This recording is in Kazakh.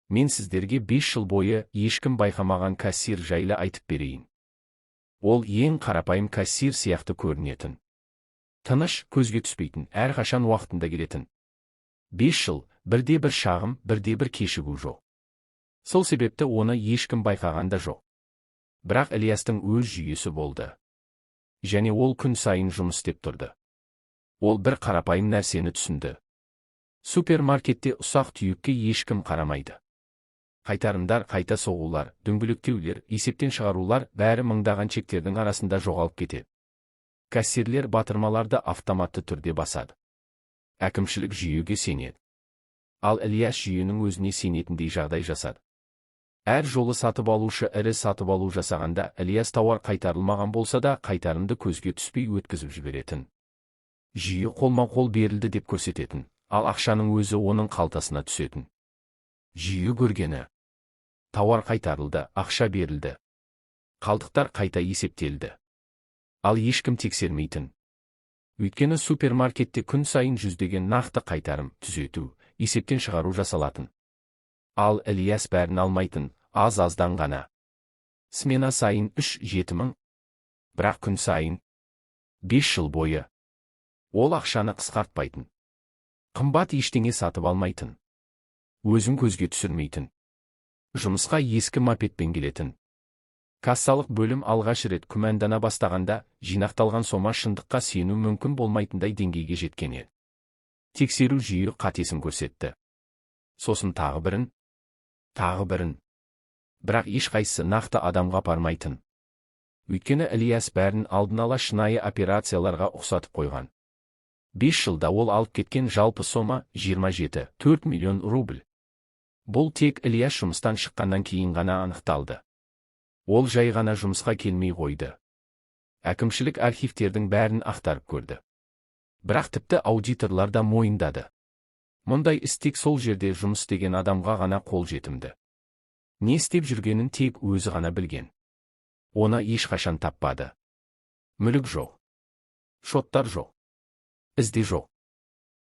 Мен сіздерге 5 жыл бойы ешкім байқамаған кассир жайлы айтып берейін. Ол ең қарапайым кассир сияқты көрінетін. Тыныш, көзге түспейтін, әрқашан уақытында келетін. 5 жыл, бірде-бір шағым, бірде-бір кешігу жоқ. Сол себепті оны ешкім байқаған да жоқ. Бірақ Ильястың өз жүйесі болды. Және ол күн сайын жұмыс істеп тұрды. Ол бір қарапайым нәрсені түсінді. Супермаркетте ұсақ түйекке ешкім қарамайды. Қайтарымдар, қайта соғулар, дөңгелектеулер, есептен шығарулар бәрі мыңдаған чектердің арасында жоғалып кетеді. Кассирлер батырмаларды автоматты түрде басады. Әкімшілік жүйеге сенеді. Ал Ильяс жүйенің өзіне сенетіндей жағдай жасады. Әр жолы сатып алушы ірі сатып алу жасағанда Ильяс тауар қайтарылмаған болса да қайтарымды көзге түспей өткізіп жіберетін. Жүйе қолма-қол берілді деп көрсететін, ал ақшаның өзі оның қалтасына түсетін. Жүйе көргені: тауар қайтарылды, ақша берілді. Қалдықтар қайта есептелді. Ал ешкім тексермейтін. Өйткені супермаркетте күн сайын жүздеген нақты қайтарым, түзету, есептен шығару жасалатын. Ал Ильяс бәрін алмайтын, аз-аздан ғана. Смена сайын 3-7 мың. Бірақ күн сайын 5 жыл бойы. Ол ақшаны қысқартпайтын. Қымбат ештеңе сатып алмайтын. Өзін көзге түсірмейтін. Жұмысқа ескі мопедпен келетін. Кассалық бөлім алғаш рет күмәндана бастағанда, жинақталған сома шындыққа сену мүмкін болмайтындай деңгейге жеткен еді. Тексеру жүйе қатесін көрсетті. Сосын тағы бірін. Бірақ ешқайсысы нақты адамға апармайтын. Өйткені Ильяс бәрін алдын ала шынайы операцияларға ұқсатып қойған. 5 жылда ол алып кеткен жалпы сома 27,4 миллион рубль. Бұл тек Ильяс жұмыстан шыққаннан кейін ғана анықталды. Ол жай ғана жұмысқа келмей қойды. Әкімшілік архивтердің бәрін ақтарып көрді. Бірақ тіпті аудиторлар да мойындады. Мұндай іс тек сол жерде жұмыс істеген адамға ғана қол жетімді. Не істеп жүргенін тек өзі ғана білген. Оны ешқашан таппады. Мүлік жоқ. Шоттар жоқ. Ізде жоқ.